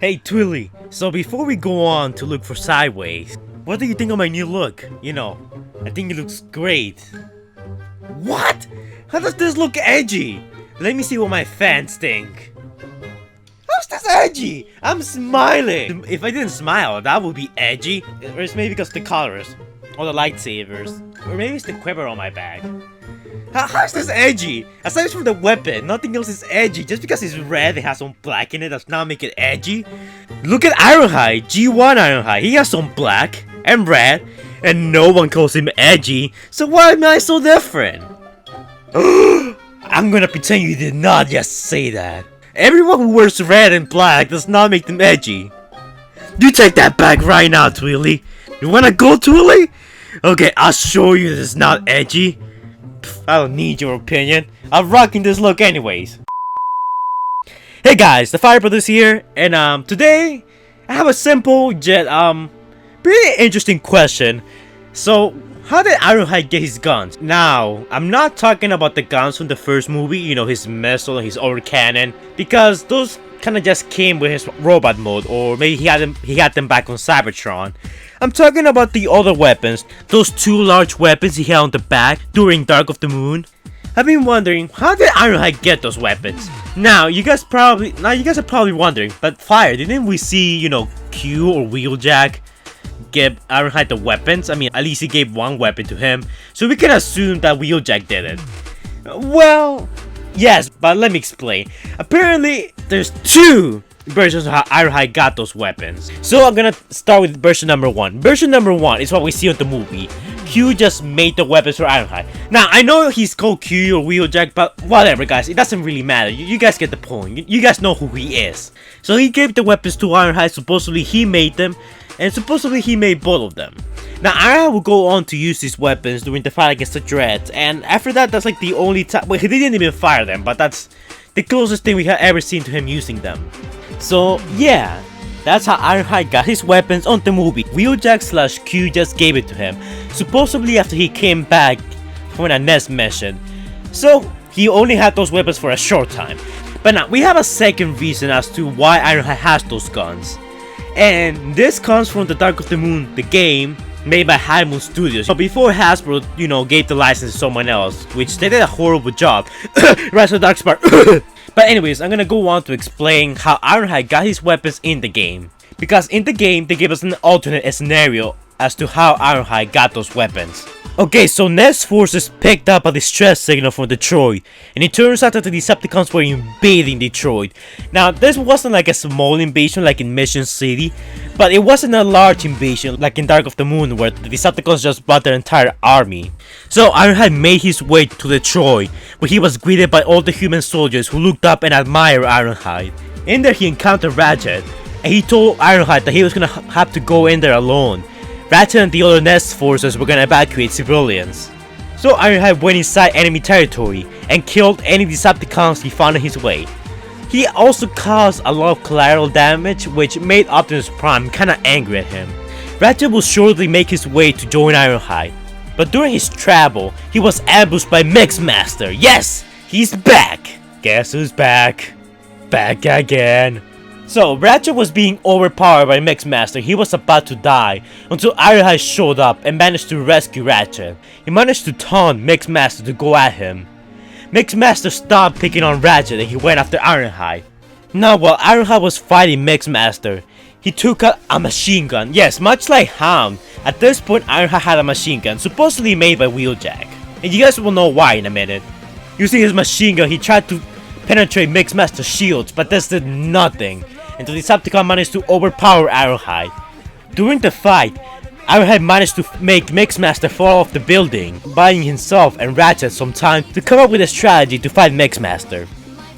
Hey Twilly, so before we go on to look for Sideways, what do you think of my new look? You know, I think it looks great. What? How does this look edgy? Let me see what my fans think. How's this edgy? I'm smiling! If I didn't smile, that would be edgy. Or it's maybe because the colors, or the lightsabers, or maybe it's the quiver on my back. How's this edgy? Aside from the weapon, nothing else is edgy. Just because it's red and has some black in it does not make it edgy. Look at Ironhide, G1 Ironhide. He has some black and red, and no one calls him edgy. So why am I so different? I'm gonna pretend you did not just say that. Everyone who wears red and black does not make them edgy. You take that back right now, Twilly. You wanna go, Twilly? Okay, I'll show you this is not edgy. I don't need your opinion. I'm rocking this look anyways. Hey guys, the Fire Brothers here, and today I have a simple yet pretty interesting question. So, how did Ironhide get his guns? Now, I'm not talking about the guns from the first movie, you know, his missile, his autocannon, because those kinda just came with his robot mode, or maybe he had them back on Cybertron. I'm talking about the other weapons, those two large weapons he had on the back during Dark of the Moon. I've been wondering, how did Ironhide get those weapons? Now, you guys are probably wondering, but Fire, didn't we see, you know, Q or Wheeljack give Ironhide the weapons? I mean, at least he gave one weapon to him, so we can assume that Wheeljack did it. Well, yes, but let me explain. Apparently, there's two versions of how Ironhide got those weapons. So I'm gonna start with version number 1. Version number 1 is what we see in the movie. Q just made the weapons for Ironhide. Now, I know he's called Q or Wheeljack, but whatever guys, it doesn't really matter. You guys get the point. You guys know who he is. So he gave the weapons to Ironhide, supposedly he made them, and supposedly he made both of them. Now, Ironhide will go on to use these weapons during the fight against the Dreads, and after that, that's like the only time. Well, he didn't even fire them, but that's the closest thing we have ever seen to him using them. So, yeah, that's how Ironhide got his weapons on the movie. Wheeljack/Q just gave it to him, supposedly after he came back from a Nest mission. So, he only had those weapons for a short time. But now, we have a second reason as to why Ironhide has those guns. And this comes from the Dark of the Moon, the game, made by High Moon Studios. So before Hasbro, you know, gave the license to someone else, which they did a horrible job. Rise of the Dark Spark. But anyways, I'm gonna go on to explain how Ironhide got his weapons in the game. Because in the game, they give us an alternate scenario as to how Ironhide got those weapons. Okay, so Nest forces picked up a distress signal from Detroit, and it turns out that the Decepticons were invading Detroit. Now, this wasn't like a small invasion like in Mission City, but it wasn't a large invasion like in Dark of the Moon where the Decepticons just brought their entire army. So Ironhide made his way to Detroit, where he was greeted by all the human soldiers who looked up and admired Ironhide. In there he encountered Ratchet, and he told Ironhide that he was gonna have to go in there alone. Ratchet and the other Nest forces were gonna evacuate civilians. So Ironhide went inside enemy territory and killed any Decepticons he found on his way. He also caused a lot of collateral damage, which made Optimus Prime kinda angry at him. Ratchet will shortly make his way to join Ironhide, but during his travel, he was ambushed by Mixmaster. Yes! He's back! Guess who's back? Back again. So, Ratchet was being overpowered by Mixmaster. He was about to die until Ironhide showed up and managed to rescue Ratchet. He managed to taunt Mixmaster to go at him. Mixmaster stopped picking on Ratchet and he went after Ironhide. Now, while Ironhide was fighting Mixmaster, he took out a machine gun. Yes, much like Hound, at this point Ironhide had a machine gun, supposedly made by Wheeljack. And you guys will know why in a minute. Using his machine gun, he tried to penetrate Mixmaster's shields, but this did nothing, until Decepticon managed to overpower Ironhide. During the fight, Ironhide managed to make Mixmaster fall off the building, buying himself and Ratchet some time to come up with a strategy to fight Mixmaster.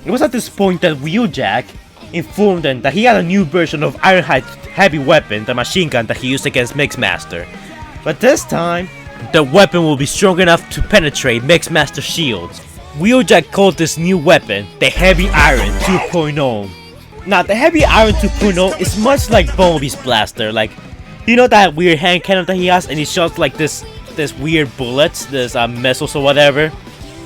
It was at this point that Wheeljack informed them that he had a new version of Ironhide's heavy weapon, the machine gun that he used against Mixmaster. But this time, the weapon will be strong enough to penetrate Mixmaster's shields. Wheeljack called this new weapon the Heavy Iron 2.0. Now, the Heavy Iron 2.0 is much like Bumblebee's blaster. Like, you know that weird hand cannon that he has, and he shoots like this weird bullets, this missiles or whatever.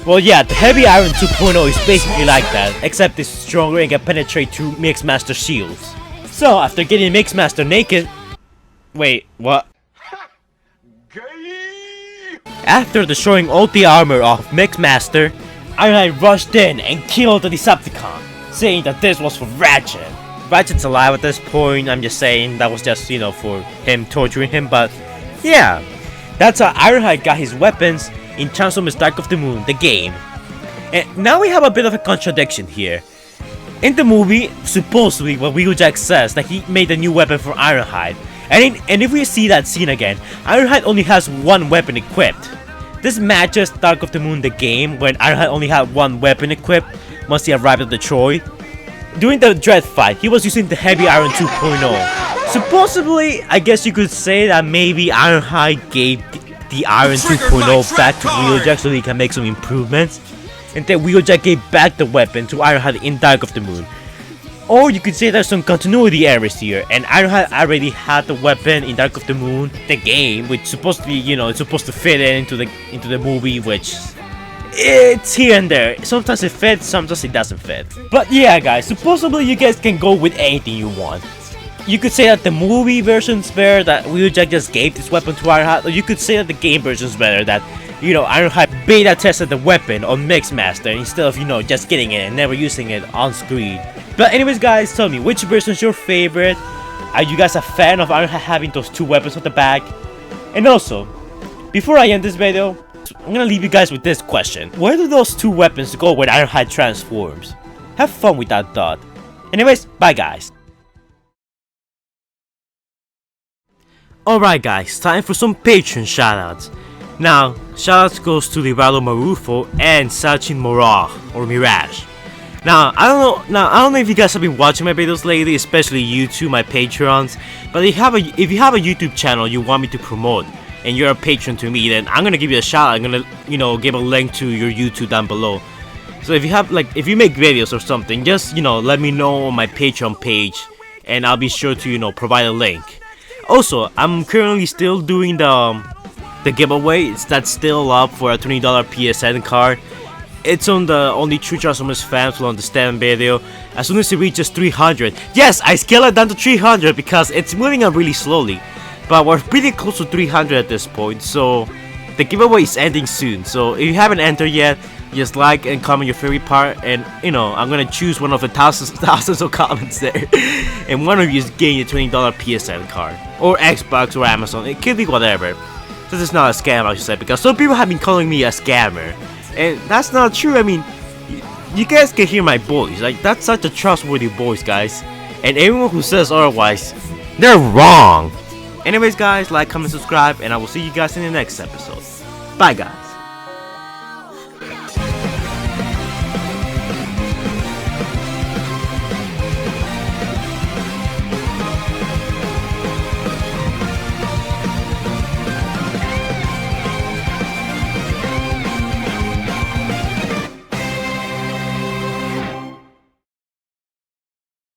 Well, yeah, the Heavy Iron 2.0 is basically like that, except it's stronger and can penetrate through Mixmaster shields. So after getting Mixmaster naked, wait, what? After destroying all the armor of Mixmaster, Ironhide rushed in and killed the Decepticon, saying that this was for Ratchet. Ratchet's alive at this point, I'm just saying that was just, you know, for him torturing him, but yeah. That's how Ironhide got his weapons in Transformers Dark of the Moon, the game. And now we have a bit of a contradiction here. In the movie, supposedly what wheeljack says that he made a new weapon for Ironhide. And if we see that scene again, Ironhide only has one weapon equipped. This matches Dark of the Moon, the game, when Ironhide only had one weapon equipped once he arrived at Detroit. During the Dread fight, he was using the Heavy Iron 2.0. Supposedly, I guess you could say that maybe Ironhide gave the Iron 2.0 back to wheeljack so he can make some improvements. And then wheeljack gave back the weapon to Ironhide in Dark of the Moon. Or you could say there's some continuity errors here, and Ironhide already had the weapon in Dark of the Moon, the game, which supposed to be, you know, it's supposed to fit into the movie, which it's here and there. Sometimes it fits, sometimes it doesn't fit. But yeah, guys, supposedly you guys can go with anything you want. You could say that the movie version's better, that wheeljack just gave this weapon to Ironhide, or you could say that the game version's better, that, you know, Ironhide beta tested the weapon on Mixmaster instead of, you know, just getting it and never using it on screen. But anyways, guys, tell me, which version's your favorite? Are you guys a fan of Ironhide having those two weapons on the back? And also, before I end this video, I'm gonna leave you guys with this question. Where do those two weapons go when Ironhide transforms? Have fun with that thought. Anyways, bye guys. Alright guys, time for some Patreon shoutouts. Now, shoutouts goes to Librado Marufo and Sachin Mirage. Now, I don't know if you guys have been watching my videos lately, especially YouTube, my Patrons. But if you have a YouTube channel you want me to promote, and you're a patron to me, then I'm gonna give you a shout out. I'm gonna, you know, give a link to your YouTube down below. So if you have, like, if you make videos or something, just, you know, let me know on my Patreon page, and I'll be sure to, you know, provide a link. Also, I'm currently still doing the giveaway. That's still up for a $20 PSN card. It's on the Only True Transformers fans will understand video. As soon as it reaches 300, yes, I scaled it down to 300 because it's moving up really slowly. But we're pretty close to 300 at this point, so the giveaway is ending soon. So if you haven't entered yet, just like and comment your favorite part, and you know, I'm gonna choose one of the thousands of comments there, and one of you is getting a $20 PSN card, or Xbox or Amazon. It could be whatever. This is not a scam, I should say, because some people have been calling me a scammer. And that's not true. I mean, you guys can hear my voice. Like, that's such a trustworthy voice, guys. And everyone who says otherwise, they're wrong. Anyways, guys, like, comment, subscribe, and I will see you guys in the next episode. Bye, guys.